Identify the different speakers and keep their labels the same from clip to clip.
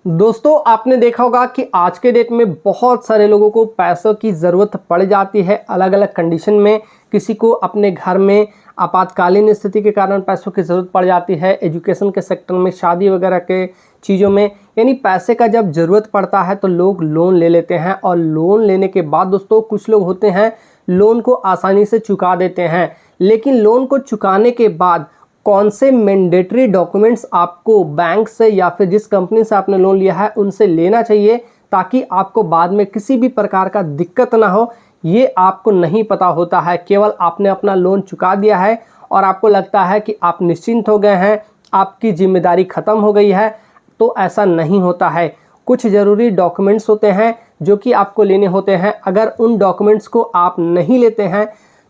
Speaker 1: दोस्तों आपने देखा होगा कि आज के डेट में बहुत सारे लोगों को पैसों की ज़रूरत पड़ जाती है अलग अलग कंडीशन में। किसी को अपने घर में आपातकालीन स्थिति के कारण पैसों की ज़रूरत पड़ जाती है, एजुकेशन के सेक्टर में, शादी वगैरह के चीज़ों में। यानी पैसे का जब ज़रूरत पड़ता है तो लोग लोन ले लेते हैं और लोन लेने के बाद दोस्तों कुछ लोग होते हैं लोन को आसानी से चुका देते हैं। लेकिन लोन को चुकाने के बाद कौन से मैंडेटरी डॉक्यूमेंट्स आपको बैंक से या फिर जिस कंपनी से आपने लोन लिया है उनसे लेना चाहिए ताकि आपको बाद में किसी भी प्रकार का दिक्कत ना हो, ये आपको नहीं पता होता है। केवल आपने अपना लोन चुका दिया है और आपको लगता है कि आप निश्चिंत हो गए हैं, आपकी जिम्मेदारी ख़त्म हो गई है, तो ऐसा नहीं होता है। कुछ ज़रूरी डॉक्यूमेंट्स होते हैं जो कि आपको लेने होते हैं। अगर उन डॉक्यूमेंट्स को आप नहीं लेते हैं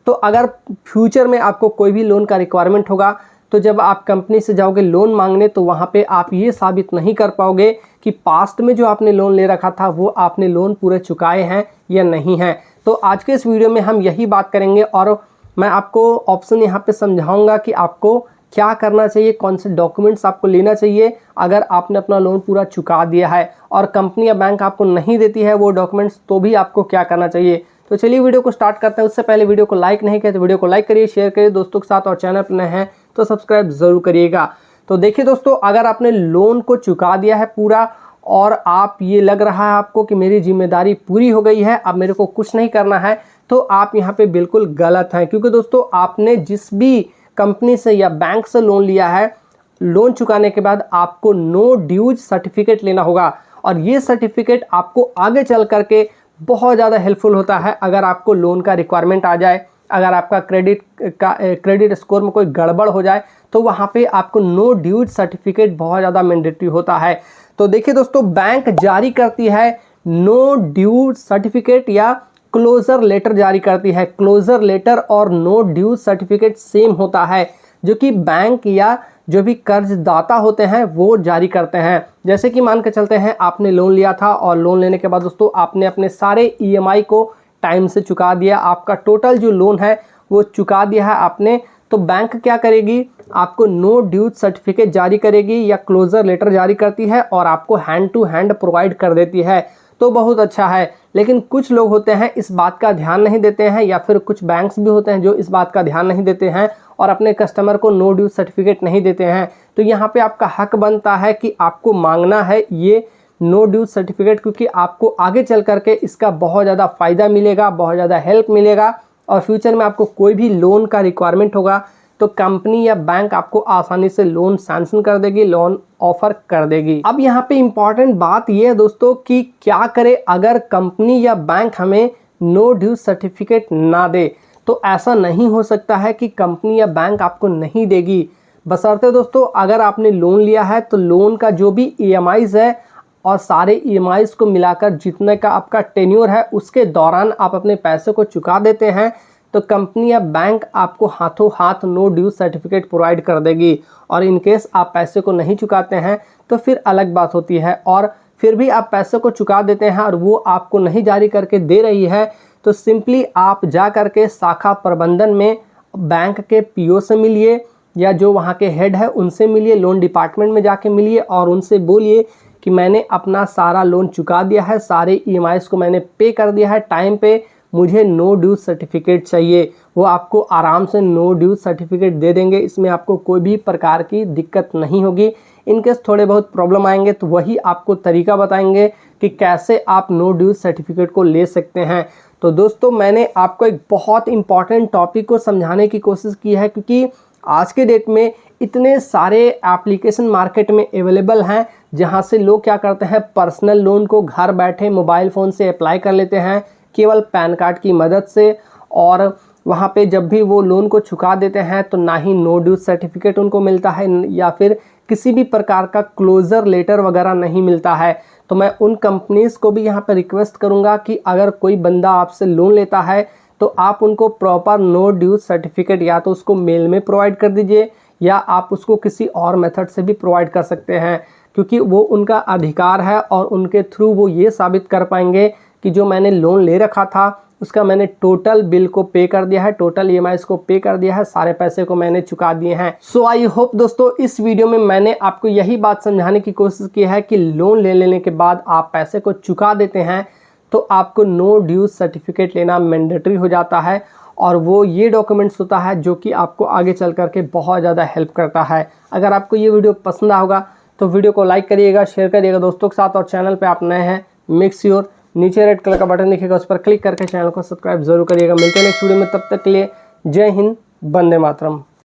Speaker 1: तो अगर फ्यूचर में आपको कोई भी लोन का रिक्वायरमेंट होगा तो जब आप कंपनी से जाओगे लोन मांगने तो वहाँ पे आप ये साबित नहीं कर पाओगे कि पास्ट में जो आपने लोन ले रखा था वो आपने लोन पूरे चुकाए हैं या नहीं हैं। तो आज के इस वीडियो में हम यही बात करेंगे और मैं आपको ऑप्शन यहाँ पे समझाऊंगा कि आपको क्या करना चाहिए, कौन से डॉक्यूमेंट्स आपको लेना चाहिए अगर आपने अपना लोन पूरा चुका दिया है और कंपनी या बैंक आपको नहीं देती है वो डॉक्यूमेंट्स, तो भी आपको क्या करना चाहिए। तो चलिए वीडियो को स्टार्ट करते हैं। उससे पहले वीडियो को लाइक नहीं किया तो वीडियो को लाइक करिए, शेयर करिए दोस्तों के साथ और चैनल पर नए हैं तो सब्सक्राइब जरूर करिएगा। तो देखिए दोस्तों, अगर आपने लोन को चुका दिया है पूरा और आप ये लग रहा है आपको कि मेरी जिम्मेदारी पूरी हो गई है, अब मेरे को कुछ नहीं करना है, तो आप यहाँ पे बिल्कुल गलत हैं। क्योंकि दोस्तों आपने जिस भी कंपनी से या बैंक से लोन लिया है, लोन चुकाने के बाद आपको नो ड्यूज सर्टिफिकेट लेना होगा और ये सर्टिफिकेट आपको आगे चल करके बहुत ज़्यादा हेल्पफुल होता है। अगर आपको लोन का रिक्वायरमेंट आ जाए, अगर आपका क्रेडिट स्कोर में कोई गड़बड़ हो जाए तो वहाँ पे आपको नो ड्यूज सर्टिफिकेट बहुत ज़्यादा मैंडेटरी होता है। तो देखिए दोस्तों, बैंक जारी करती है नो ड्यूज सर्टिफिकेट या क्लोजर लेटर जारी करती है। क्लोजर लेटर और नो ड्यूज सर्टिफिकेट सेम होता है जो कि बैंक या जो भी कर्जदाता होते हैं वो जारी करते हैं। जैसे कि मान के चलते हैं आपने लोन लिया था और लोन लेने के बाद दोस्तों आपने अपने सारे ईएमआई को टाइम से चुका दिया, आपका टोटल जो लोन है वो चुका दिया है आपने, तो बैंक क्या करेगी, आपको नो ड्यूज सर्टिफिकेट जारी करेगी या क्लोजर लेटर जारी करती है और आपको हैंड टू हैंड प्रोवाइड कर देती है। तो बहुत अच्छा है। लेकिन कुछ लोग होते हैं इस बात का ध्यान नहीं देते हैं या फिर कुछ बैंक्स भी होते हैं जो इस बात का ध्यान नहीं देते हैं और अपने कस्टमर को नो ड्यूज सर्टिफिकेट नहीं देते हैं। तो यहाँ पे आपका हक बनता है कि आपको मांगना है ये नो ड्यूज सर्टिफिकेट, क्योंकि आपको आगे चल करके इसका बहुत ज़्यादा फ़ायदा मिलेगा, बहुत ज़्यादा हेल्प मिलेगा और फ्यूचर में आपको कोई भी लोन का रिक्वायरमेंट होगा तो कंपनी या बैंक आपको आसानी से लोन सैंक्शन कर देगी, लोन ऑफर कर देगी। अब यहाँ पे इम्पॉर्टेंट बात यह है दोस्तों कि क्या करें अगर कंपनी या बैंक हमें नो ड्यूज सर्टिफिकेट ना दे। तो ऐसा नहीं हो सकता है कि कंपनी या बैंक आपको नहीं देगी, बशर्ते दोस्तों अगर आपने लोन लिया है तो लोन का जो भी ईएमआईज है और सारे ईएमआईज को मिलाकर जितने का आपका टेन्योर है उसके दौरान आप अपने पैसे को चुका देते हैं तो कंपनी या बैंक आपको हाथों हाथ नो ड्यूज सर्टिफिकेट प्रोवाइड कर देगी। और इन केस आप पैसे को नहीं चुकाते हैं तो फिर अलग बात होती है, और फिर भी आप पैसे को चुका देते हैं और वो आपको नहीं जारी करके दे रही है तो सिंपली आप जा करके शाखा प्रबंधन में बैंक के पीओ से मिलिए या जो वहाँ के हेड है उनसे मिलिए, लोन डिपार्टमेंट में जाके मिलिए और उनसे बोलिए कि मैंने अपना सारा लोन चुका दिया है, सारे ईएमआईज को मैंने पे कर दिया है टाइम पे, मुझे नो ड्यूज सर्टिफिकेट चाहिए। वो आपको आराम से नो ड्यूज सर्टिफिकेट दे देंगे, इसमें आपको कोई भी प्रकार की दिक्कत नहीं होगी। इनकेस थोड़े बहुत प्रॉब्लम आएंगे तो वही आपको तरीका बताएंगे कि कैसे आप नो ड्यूज सर्टिफिकेट को ले सकते हैं। तो दोस्तों मैंने आपको एक बहुत इंपॉर्टेंट टॉपिक को समझाने की कोशिश की है, क्योंकि आज के डेट में इतने सारे एप्लीकेशन मार्केट में अवेलेबल हैं जहां से लोग क्या करते हैं, पर्सनल लोन को घर बैठे मोबाइल फ़ोन से अप्लाई कर लेते हैं केवल पैन कार्ड की मदद से, और वहां पे जब भी वो लोन को चुका देते हैं तो ना ही नो ड्यूज सर्टिफिकेट उनको मिलता है या फिर किसी भी प्रकार का क्लोजर लेटर वगैरह नहीं मिलता है। तो मैं उन कंपनीज़ को भी यहाँ पर रिक्वेस्ट करूँगा कि अगर कोई बंदा आपसे लोन लेता है तो आप उनको प्रॉपर नो ड्यूज सर्टिफिकेट या तो उसको मेल में प्रोवाइड कर दीजिए या आप उसको किसी और मेथड से भी प्रोवाइड कर सकते हैं, क्योंकि वो उनका अधिकार है और उनके थ्रू वो ये साबित कर पाएंगे कि जो मैंने लोन ले रखा था उसका मैंने टोटल बिल को पे कर दिया है, टोटल EMIs को पे कर दिया है, सारे पैसे को मैंने चुका दिए हैं। सो आई होप दोस्तों इस वीडियो में मैंने आपको यही बात समझाने की कोशिश की है कि लोन ले लेने के बाद आप पैसे को चुका देते हैं तो आपको नो ड्यूज सर्टिफिकेट लेना मैंडेटरी हो जाता है, और वो ये डॉक्यूमेंट्स होता है जो कि आपको आगे चल करके बहुत ज़्यादा हेल्प करता है। अगर आपको ये वीडियो पसंद होगा तो वीडियो को लाइक करिएगा, शेयर करिएगा दोस्तों के साथ, और चैनल पे आप नए हैं मेक श्योर नीचे रेड कलर का बटन दिखेगा उस पर क्लिक करके चैनल को सब्सक्राइब जरूर करिएगा। मिलते हैं नेक्स्ट वीडियो में, तब तक के लिए जय हिंद, वंदे मातरम।